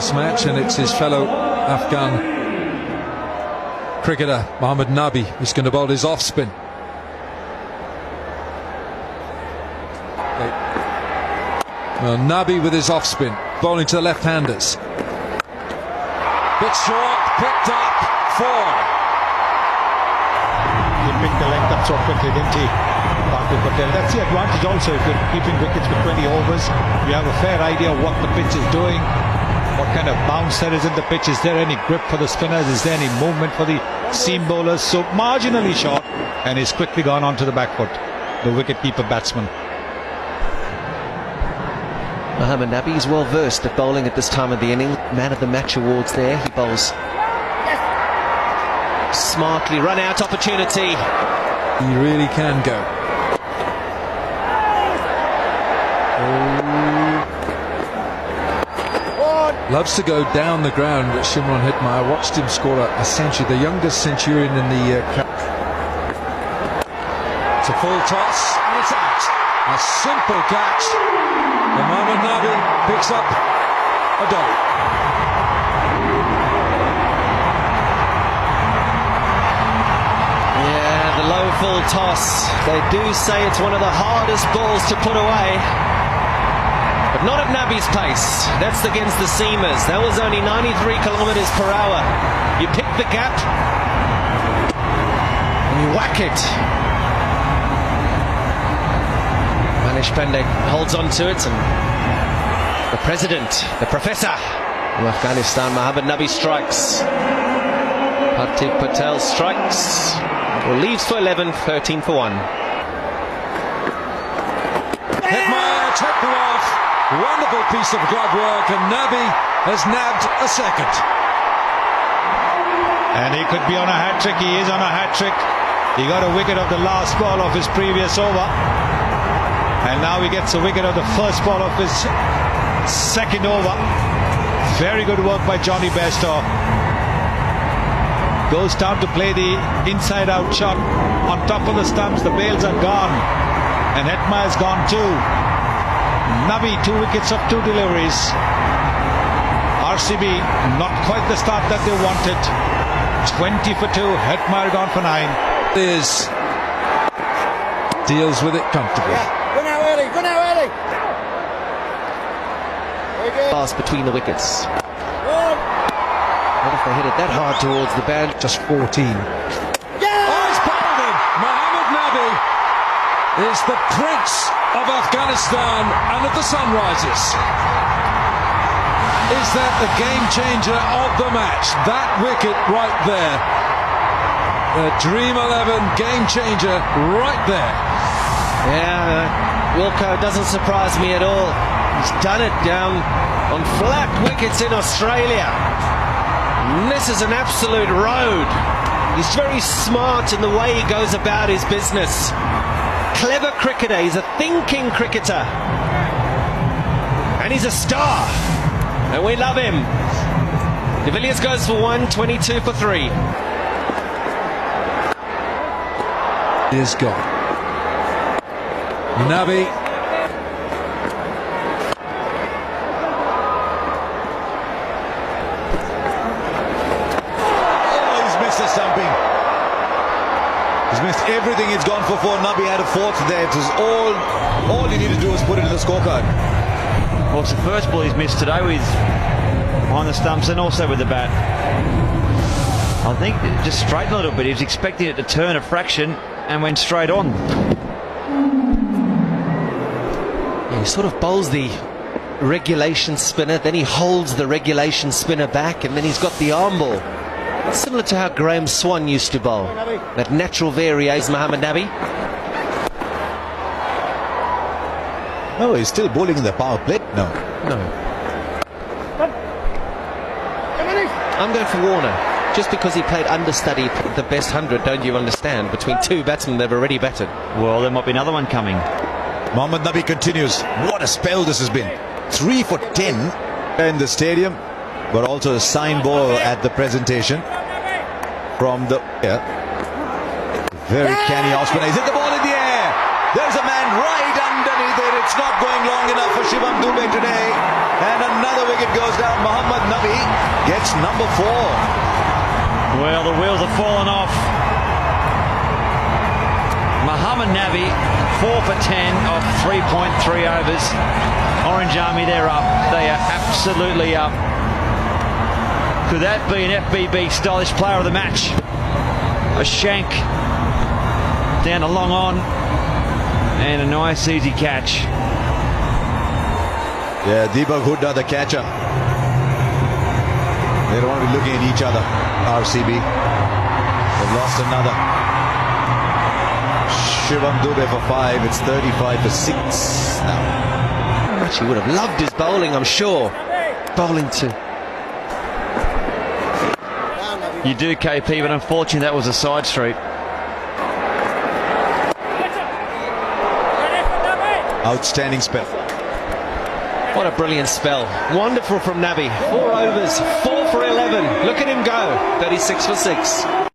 last match, and it's his fellow Afghan cricketer Mohammad Nabi who's going to bowl his off spin. Well, Nabi with his off spin, bowling to the left-handers. Bit short, picked up, 4. He picked the length up so quickly, didn't he? That's the advantage also if you're keeping wickets for 20 overs. You have a fair idea of what the pitch is doing, what kind of bounce there is in the pitch. Is there any grip for the spinners? Is there any movement for the seam bowlers? So marginally short, and he's quickly gone onto the back foot, the wicket-keeper batsman. Mohammad Nabi is well versed at bowling at this time of the inning. Man of the match awards there. He bowls smartly. Run out opportunity. He really can go. Loves to go down the ground, but Shimron Hetmyer watched him score a century, the youngest centurion in the It's a full toss and it's out. A simple catch. And Mohammad Nabi picks up a double. Yeah, the low full toss. They do say it's one of the hardest balls to put away. But not at Nabi's pace. That's against the seamers. That was only 93 kilometers per hour. You pick the gap and you whack it. Manish Pandey holds on to it, and the president, the professor of Afghanistan, Mohammad Nabi, strikes. Hardik Patel strikes. Well, leaves for 11, 13 for 1. Hetmyer took them off. Wonderful piece of glove work, and Nabi has nabbed a second. And he could be on a hat-trick. He is on a hat-trick. He got a wicket of the last ball of his previous over, and now he gets a wicket of the first ball of his second over. Very good work by Johnny Pashto. Goes down to play the inside-out shot on top of the stumps. The bails are gone, and Hetmyer's gone too. Nabi 2 wickets of 2 deliveries. RCB not quite the start that they wanted. 20 for 2. Hetmyer gone for 9. Deals with it comfortably. Run out early, run out early. Pass between the wickets. What if they hit it that hard towards the band? Just 14. Yeah! Oh, he's bowled him. Mohammad Nabi is the prince of Afghanistan, and if the sun rises, is that the game changer of the match? That wicket right there, the Dream 11 game changer right there. Yeah, Wilco doesn't surprise me at all. He's done it down on flat wickets in Australia. And this is an absolute road. He's very smart in the way he goes about his business. Clever cricketer, he's a thinking cricketer, and he's a star, and we love him. De Villiers goes for 1, 22 for 3. Is gone. Nabi. Oh, he's missed a stumping. He's missed everything. He's gone for 4. Nabi had a 4th there. It was all you need to do is put it in the scorecard. Well, it's the first ball he's missed today with on the stumps and also with the bat. I think it just straightened a little bit. He was expecting it to turn a fraction and went straight on. He sort of bowls the regulation spinner, then he holds the regulation spinner back, and then he's got the arm ball. Similar to how Graham Swan used to bowl. That natural variation, Mohammad Nabi. No, he's still bowling in the power play. No. I'm going for Warner. Just because he played understudy the best 100, don't you understand? Between 2 batsmen they've already batted. Well, there might be another one coming. Mohammad Nabi continues. What a spell this has been. 3 for 10 in the stadium, but also a sign ball at the presentation from the very canny off spinner. He's hit the ball in the air. There's a man right underneath it. It's not going long enough for Shivam Dubey today, and another wicket goes down. Mohammad Nabi gets number 4. Well, the wheels have fallen off. Mohammad Nabi, 4 for 10 of 3.3 overs. Orange Army, they're up. They are absolutely up. Could that be an FBB stylish player of the match? A shank down a long on and a nice easy catch. Yeah, Deepak Hooda, the catcher. They don't want to be looking at each other. RCB. They've lost another. Shivam Dubey for 5. It's 35 for 6 now. He would have loved his bowling, I'm sure. Bowling to. You do, KP, but unfortunately that was a side street. Outstanding spell. What a brilliant spell. Wonderful from Nabi. 4 overs, 4 for 11. Look at him go. 36 for 6.